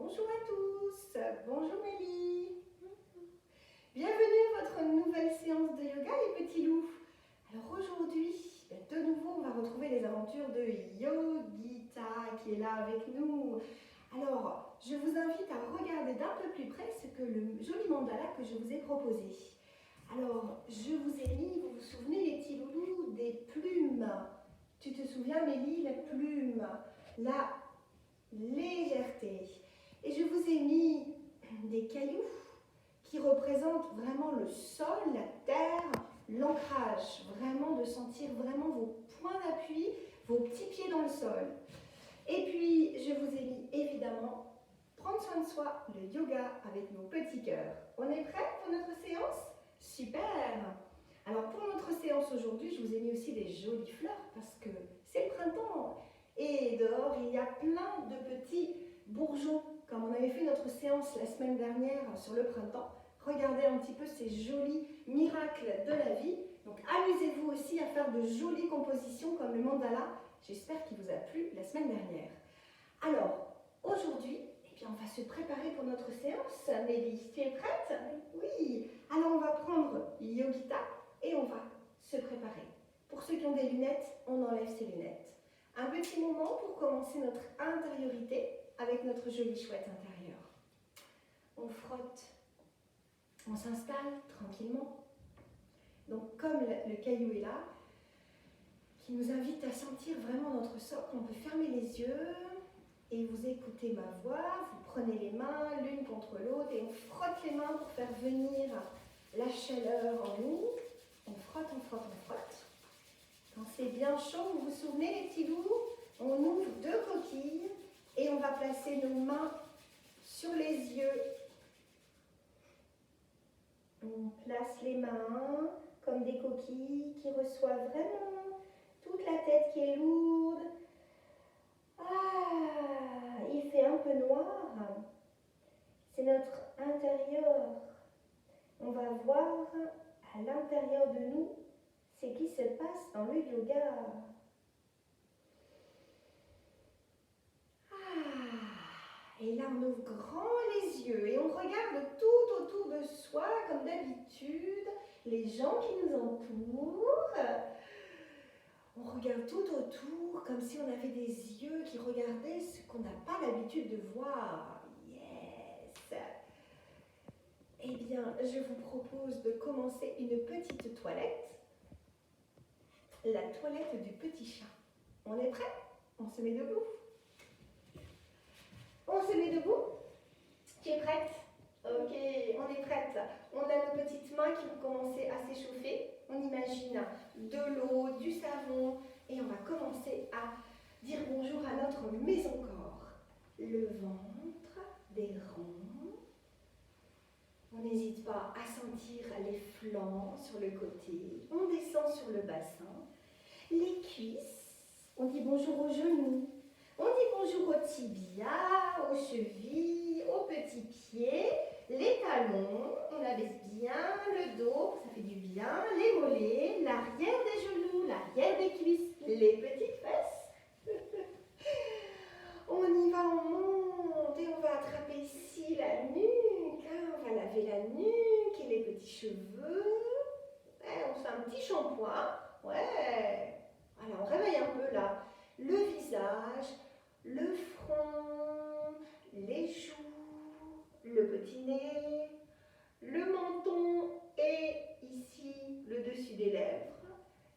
Bonjour à tous, bonjour Mélie. Bienvenue à votre nouvelle séance de yoga les petits loups. Alors aujourd'hui, de nouveau on va retrouver les aventures de Yogita qui est là avec nous. Alors je vous invite à regarder d'un peu plus près ce que le joli mandala que je vous ai proposé. Alors je vous ai mis, vous vous souvenez les petits loulous, des plumes. Tu te souviens Mélie, la plume, la légèreté. Et je vous ai mis des cailloux qui représentent vraiment le sol, la terre, l'ancrage. Vraiment de sentir vraiment vos points d'appui, vos petits pieds dans le sol. Et puis, je vous ai mis évidemment prendre soin de soi, le yoga avec nos petits cœurs. On est prêts pour notre séance? Super! Alors pour notre séance aujourd'hui, je vous ai mis aussi des jolies fleurs parce que c'est le printemps. Et dehors, il y a plein de petits bourgeons. Comme on avait fait notre séance la semaine dernière sur le printemps, regardez un petit peu ces jolis miracles de la vie. Donc amusez-vous aussi à faire de jolies compositions comme le mandala. J'espère qu'il vous a plu la semaine dernière. Alors, aujourd'hui, on va se préparer pour notre séance. Mélie, tu es prête? Oui. Alors on va prendre Yogita et on va se préparer. Pour ceux qui ont des lunettes, on enlève ses lunettes. Un petit moment pour commencer notre intériorité avec notre jolie chouette intérieure. On frotte, on s'installe tranquillement. Donc comme le caillou est là, qui nous invite à sentir vraiment notre socle, on peut fermer les yeux et vous écoutez ma voix. Vous prenez les mains l'une contre l'autre et on frotte les mains pour faire venir la chaleur en nous. On frotte, on frotte, on frotte. Quand c'est bien chaud, vous vous souvenez les petits loups, on ouvre deux coquilles et on va placer nos mains sur les yeux. On place les mains comme des coquilles qui reçoivent vraiment toute la tête qui est lourde. Ah, il fait un peu noir. C'est notre intérieur. On va voir à l'intérieur de nous ce qui se passe dans le yoga. Et là, on ouvre grand les yeux et on regarde tout autour de soi, comme d'habitude, les gens qui nous entourent. On regarde tout autour, comme si on avait des yeux qui regardaient ce qu'on n'a pas l'habitude de voir. Yes! Eh bien, je vous propose de commencer une petite toilette. La toilette du petit chat. On est prêt? On se met debout. On se met debout. Tu es prête? Ok, on est prête. On a nos petites mains qui vont commencer à s'échauffer. On imagine de l'eau, du savon et on va commencer à dire bonjour à notre maison-corps. Le ventre, des ronds. On n'hésite pas à sentir les flancs sur le côté. On descend sur le bassin. Les cuisses. On dit bonjour aux genoux. On dit bonjour aux tibias, aux chevilles, aux petits pieds, les talons, on abaisse bien le dos, ça fait du bien, les mollets, l'arrière des genoux, l'arrière des cuisses, les petites fesses. On y va, on monte et on va attraper ici la nuque, on va laver la nuque et les petits cheveux. Ouais, on fait un petit shampoing, ouais. Alors on réveille un peu là le visage, le front, les joues, le petit nez, le menton et ici le dessus des lèvres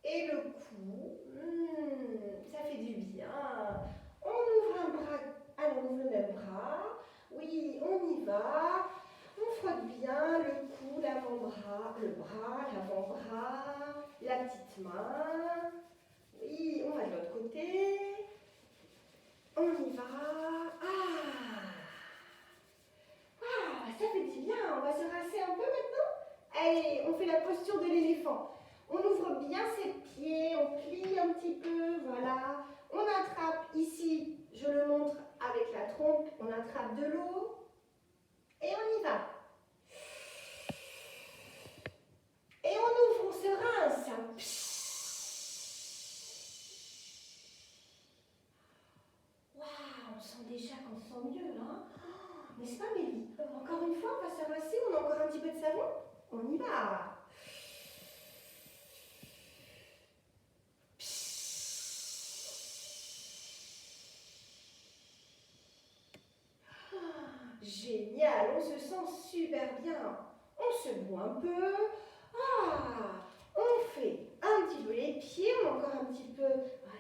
et le cou. Ça fait du bien. On ouvre un bras, alors on ouvre le même bras. Oui, on y va. On frotte bien le cou, l'avant-bras, le bras, l'avant-bras, la petite main. Oui, on va de l'autre côté. On y va. Ça fait du bien. On va se rincer un peu maintenant. Allez, on fait la posture de l'éléphant. On ouvre bien ses pieds, on plie un petit peu, voilà. On attrape ici, je le montre avec la trompe, on attrape de l'eau et on y va. Et on ouvre, on se rince. Waouh, on sent déjà qu'on sent mieux, hein. n'est-ce pas Mélie? Encore une fois, on va se rincer, on a encore un petit peu de savon? On y va. Génial, on se sent super bien. On se boit un peu. On fait un petit peu les pieds, on a encore un petit peu.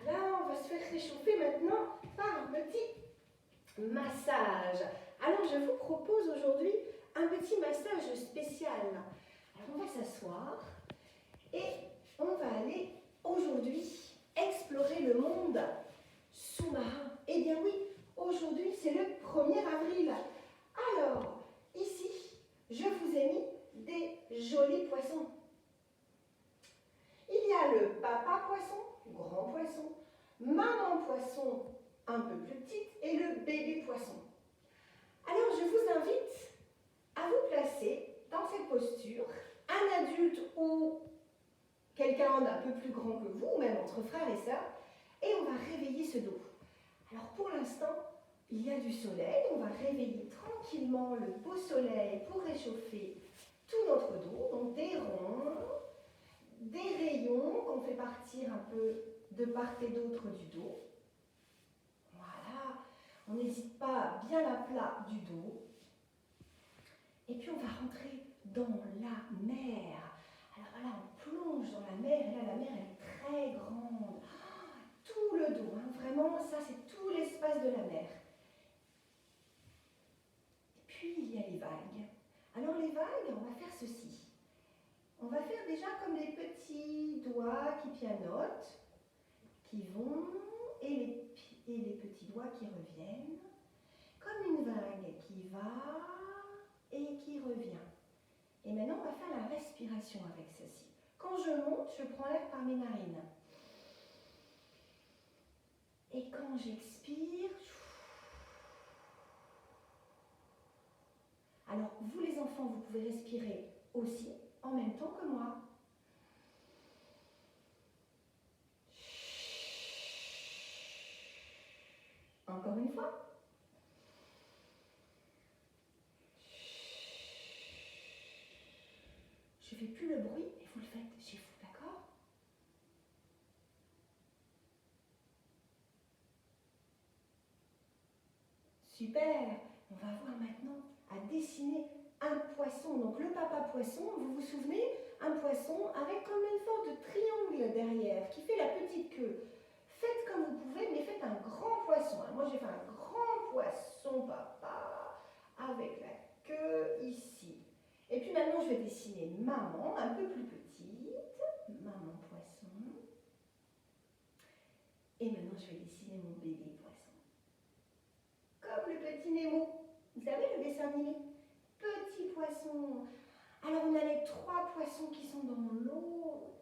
Voilà, on va se faire réchauffer maintenant par un petit massage. Alors, je vous propose aujourd'hui un petit massage spécial. Alors, on va s'asseoir et on va aller aujourd'hui explorer le monde sous-marin. Eh bien oui, aujourd'hui, c'est le 1er avril. Alors, ici, je vous ai mis des jolis poissons. Il y a le papa poisson, grand poisson, maman poisson, un peu plus petite, et le bébé poisson. Alors, je vous invite à vous placer dans cette posture, un adulte ou quelqu'un d'un peu plus grand que vous, ou même entre frères et sœurs, et on va réveiller ce dos. Alors, pour l'instant, il y a du soleil, on va réveiller tranquillement le beau soleil pour réchauffer tout notre dos, donc des ronds, des rayons qu'on fait partir un peu de part et d'autre du dos. Voilà, on n'hésite pas à bien à plat du dos. Et puis on va rentrer dans la mer. Alors là, on plonge dans la mer, et là la mer elle est très grande. Tout le dos, hein, vraiment, ça c'est tout l'espace de la mer. Puis il y a les vagues. Alors les vagues, on va faire ceci. On va faire déjà comme les petits doigts qui pianotent, qui vont, et les petits doigts qui reviennent. Comme une vague qui va et qui revient. Et maintenant, on va faire la respiration avec ceci. Quand je monte, je prends l'air par mes narines. Et quand j'expire, alors vous les enfants, vous pouvez respirer aussi en même temps que moi. Encore une fois. Je ne fais plus le bruit, mais vous le faites chez vous, d'accord? Super! On va voir maintenant à dessiner un poisson. Donc le papa poisson, vous vous souvenez? Un poisson avec comme une forme de triangle derrière qui fait la petite queue. Faites comme vous pouvez, mais faites un grand poisson. Alors, moi j'ai fait un grand poisson papa avec la queue ici. Et puis maintenant je vais dessiner maman, un peu plus petite. Maman poisson. Et maintenant je vais dessiner mon bébé poisson. Comme le petit Nemo. Vous savez le dessin animé? Petit poisson. Alors on a les 3 poissons qui sont dans l'eau.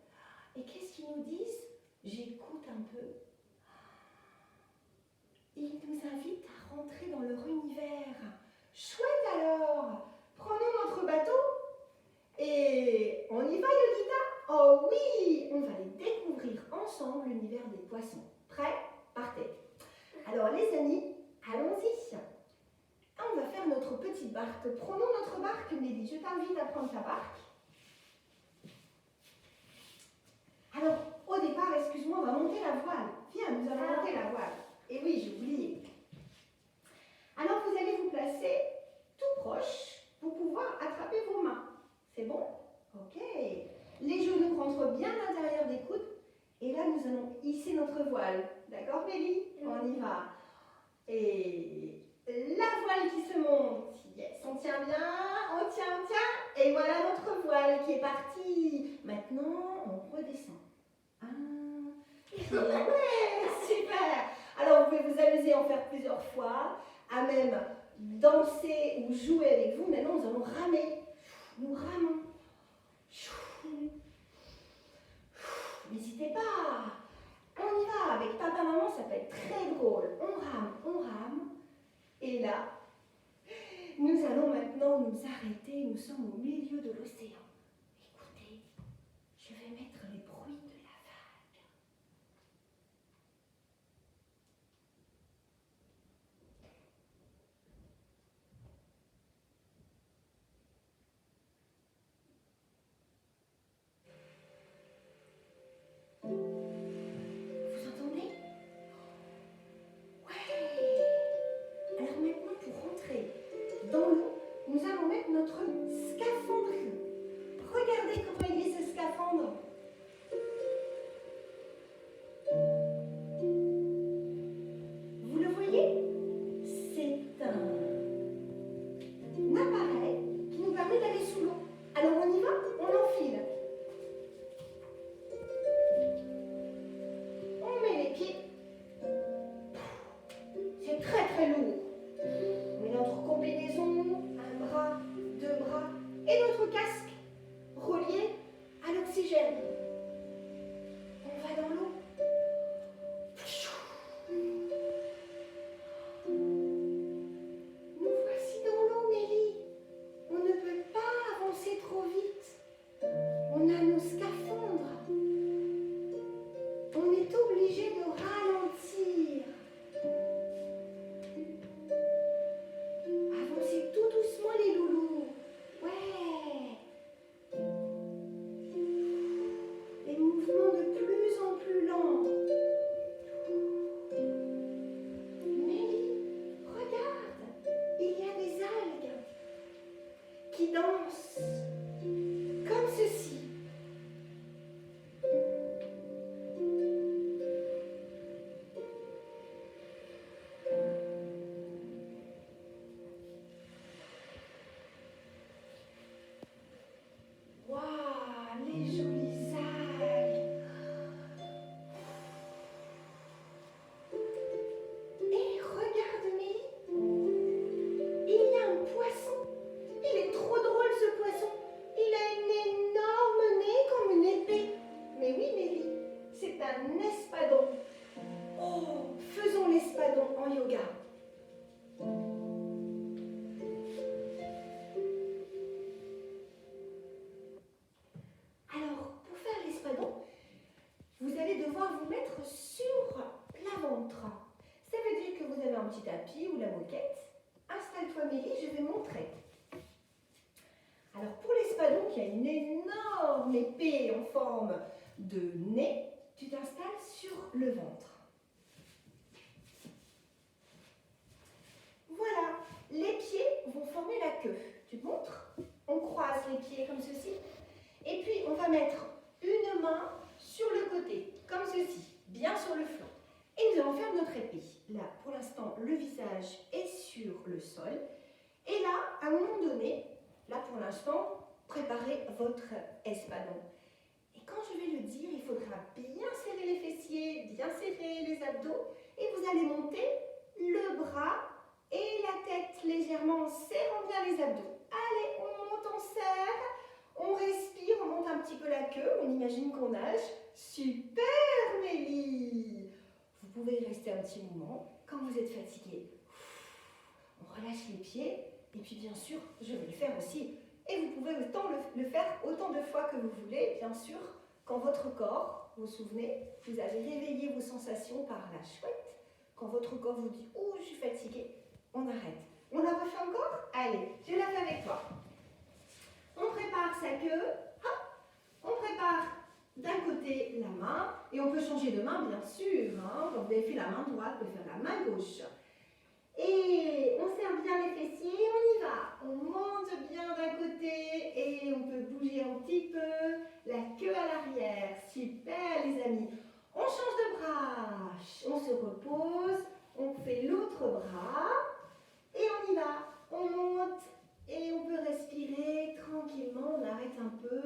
Et qu'est-ce qu'ils nous disent? J'écoute un peu. Ils nous invitent à rentrer dans leur univers. Chouette alors! Prenons notre bateau et on y va, Yolita? Oh oui! On va aller découvrir ensemble l'univers des poissons. Prêts? Partez! Alors les amis, allons-y! On va faire notre petite barque. Prenons notre barque, Mélie. Je t'invite à prendre ta barque. Alors, au départ, excuse-moi, on va monter la voile. Viens, nous allons monter la voile. Et oui, j'ai oublié. Alors, vous allez vous placer tout proche pour pouvoir attraper vos mains. C'est bon? Ok. Les genoux rentrent bien à l'intérieur des coudes. Et là, nous allons hisser notre voile. D'accord, Mélie? On y va. Et la voile qui se monte. Yes, on tient bien. On tient. Et voilà notre voile qui est partie. Maintenant, on redescend. Ouais, super. Alors, vous pouvez vous amuser à en faire plusieurs fois, à même danser ou jouer avec vous. Maintenant, nous allons ramer. Nous ramons. N'hésitez pas. On y va. Avec papa, maman, ça peut être très drôle. On rame. Et là, nous allons maintenant nous arrêter. Nous sommes au milieu de l'océan. Écoutez, je vais mettre les bruits de la vague. nous allons mettre notre scaphandre. Regardez comment il est ce scaphandre. Vous le voyez? C'est un appareil qui nous permet d'aller sous l'eau. Alors on y va? On l'enfile. On met les pieds. C'est très très lourd. On met notre combinaison, un bras, deux bras et notre casque relié à l'oxygène. On va dans l'eau. Nous voici dans l'eau, Mélie. On ne peut pas avancer trop vite. On a nos scaphandres. On est obligé de ralentir. Avancez tout doucement, les loulous. Ouais. Les mouvements de plus en plus lents. Mélie, regarde, il y a des algues qui dansent comme ceci. Waouh, les jolies algues. Et regarde, Mélie, il y a un poisson. Il est trop drôle, ce poisson. Il a un énorme nez comme une épée. Mais oui, Mélie, c'est un espadon. Oh, faisons l'espadon en yoga. Alors, pour faire l'espadon, vous allez devoir vous mettre sur plat ventre. Ça veut dire que vous avez un petit tapis ou la moquette. Installe-toi, Mélie, je vais montrer. Alors, pour l'espadon qui a une énorme épée en forme de nez, tu t'installes sur le ventre. Voilà, les pieds vont former la queue. Tu te montres? On croise les pieds comme ceci. Et puis, on va mettre une main sur le côté, comme ceci, bien sur le flanc. Et nous allons faire notre épée. Là, pour l'instant, le visage est sur le sol. Et là, à un moment donné, là pour l'instant, préparez votre espadon. Et quand je vais le dire, il faudra bien serrer les fessiers, bien serrer les abdos. Et vous allez monter le bras et la tête légèrement en serrant bien les abdos. Allez, on monte, on serre. On respire, on monte un petit peu la queue, on imagine qu'on nage. Super, Mélie! Vous pouvez y rester un petit moment. Quand vous êtes fatigué, on relâche les pieds. Et puis bien sûr, je vais le faire aussi. Et vous pouvez autant le faire autant de fois que vous voulez, bien sûr, quand votre corps, vous vous souvenez, vous avez réveillé vos sensations par la chouette. Quand votre corps vous dit « Oh, je suis fatiguée », on arrête. On la refait encore? Allez, je la fais avec toi. On prépare sa queue, hop, on prépare d'un côté la main, et on peut changer de main bien sûr, hein. Quand vous avez fait la main droite, vous pouvez faire la main gauche. Et on serre bien les fessiers, on y va. On monte bien d'un côté et on peut bouger un petit peu, la queue à l'arrière. Super les amis. On change de bras, on se repose, on fait l'autre bras et on y va. On monte. Et on peut respirer tranquillement, on arrête un peu.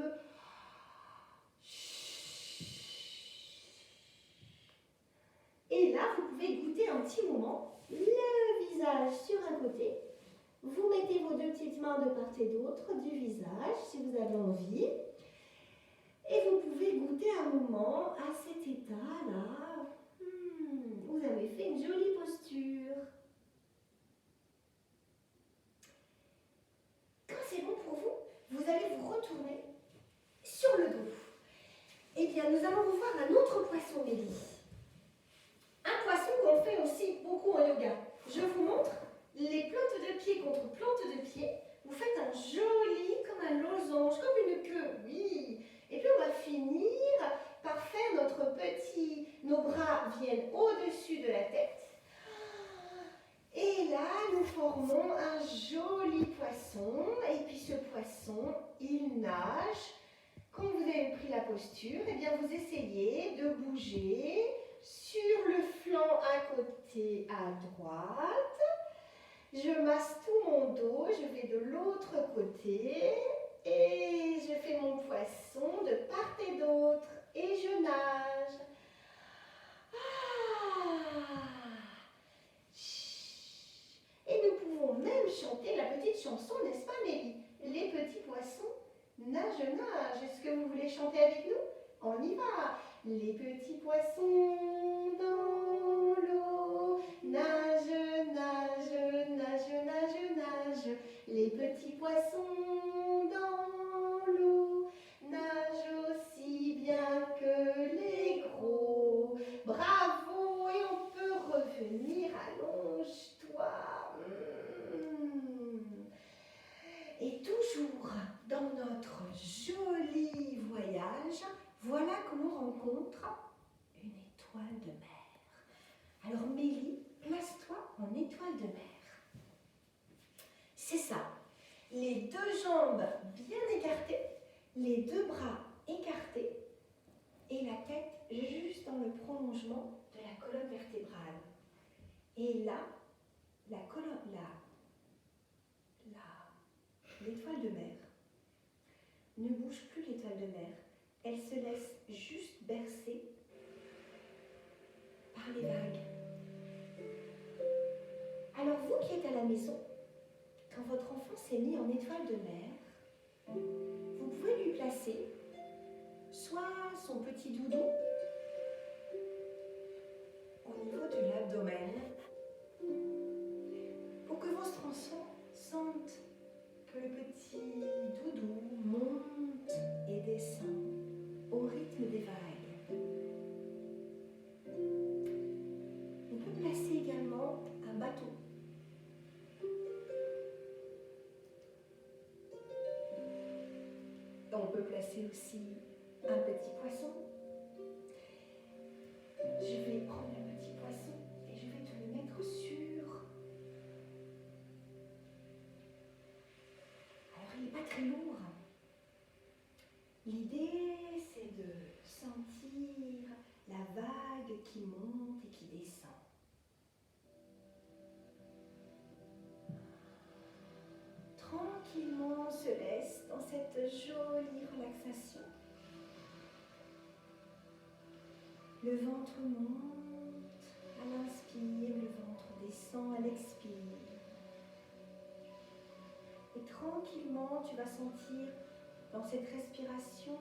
Et là, vous pouvez goûter un petit moment, le visage sur un côté. Vous mettez vos deux petites mains de part et d'autre du visage, si vous avez envie. Et vous pouvez goûter un moment à cet état-là. Vous avez fait une jolie posture. Quand c'est bon pour vous, vous allez vous retourner sur le dos. Eh bien, nous allons revoir un autre poisson, Mélie. Un poisson qu'on fait aussi beaucoup en yoga. Je vous montre les plantes de pied contre plantes de pied. Vous faites un joli, comme un losange, comme une queue, oui. Et puis on va finir par faire notre petit, nos bras viennent au-dessus de la tête. Et là, nous formons un joli poisson. poisson, et puis ce poisson, il nage. Quand vous avez pris la posture, eh bien vous essayez de bouger sur le flanc à côté à droite. Je masse tout mon dos, je vais de l'autre côté et je fais mon poisson de part et d'autre et je nage. Et nous pouvons même chanter la petite chanson, n'est-ce pas Mélie? Les petits poissons nagent, nagent. Est-ce que vous voulez chanter avec nous? On y va. Les petits poissons dans l'eau nagent, nagent, nagent, nagent, nagent. Les petits poissons dans l'eau nagent aussi bien que les gros. Bravo, et on peut revenir, allonge-toi. Et toujours dans notre joli voyage, voilà que l'on rencontre une étoile de mer. Alors Mélie, place-toi en étoile de mer. C'est ça, les deux jambes bien écartées, les deux bras écartés et la tête juste dans le prolongement de la colonne vertébrale. Et là, l'étoile de mer ne bouge plus, l'étoile de mer. Elle se laisse juste bercer par les vagues. Alors vous qui êtes à la maison, quand votre enfant s'est mis en étoile de mer, vous pouvez lui placer soit son petit doudou au niveau de l'abdomen pour que votre enfant sente que le petit doudou monte et descend au rythme des vagues. On peut placer également un bateau. On peut placer aussi un petit poisson. Je vais prendre le petit poisson et je vais te le mettre sur. Alors il n'est pas très lourd. L'idée c'est de sentir la vague qui monte et qui descend. Tranquillement on se laisse dans cette jolie relaxation. Le ventre monte à l'inspire, le ventre descend à l'expire. Et tranquillement, tu vas sentir dans cette respiration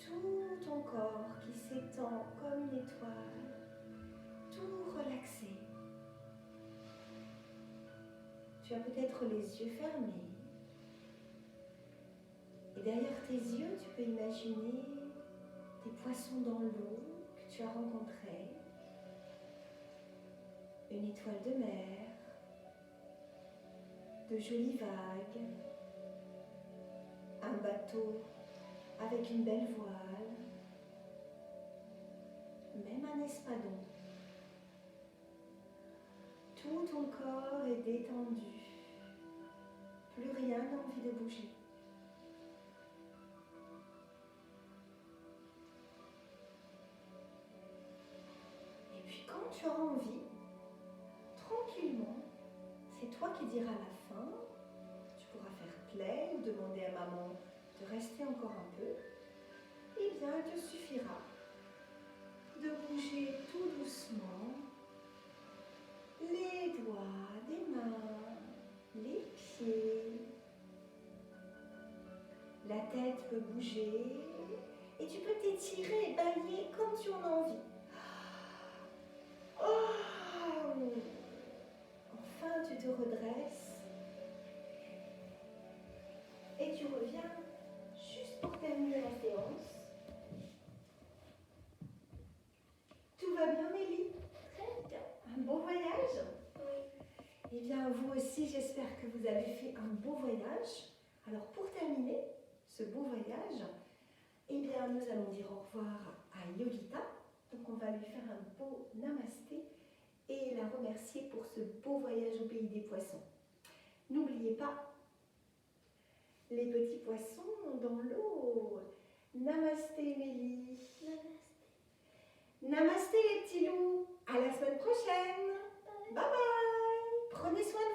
tout ton corps qui s'étend comme une étoile, tout relaxé. Tu as peut-être les yeux fermés. Et derrière tes yeux, tu peux imaginer des poissons dans l'eau que tu as rencontrés, une étoile de mer, de jolies vagues, un bateau avec une belle voile, même un espadon. Tout ton corps est détendu, plus rien n'a envie de bouger. Et puis quand tu auras envie, tranquillement, c'est toi qui diras la fin. Tu pourras faire play ou demander à maman de rester encore un peu. Eh bien, il te suffira de bouger tout doucement les doigts des mains, les pieds. La tête peut bouger et tu peux t'étirer et balayer comme tu en as envie. Oh! Enfin, tu te redresses et tu reviens juste pour terminer la séance. Tout va bien, Mélie? Très bien. Un beau voyage? Oui. Eh bien, vous aussi, j'espère que vous avez fait un beau voyage. Alors, pour terminer ce beau voyage, eh bien, nous allons dire au revoir à Yogita. Donc, on va lui faire un beau namasté et la remercier pour ce beau voyage au pays des poissons. N'oubliez pas, les petits poissons dans l'eau. Namasté Mélie. Namasté les petits loups. À la semaine prochaine. Bye bye. Prenez soin de vous.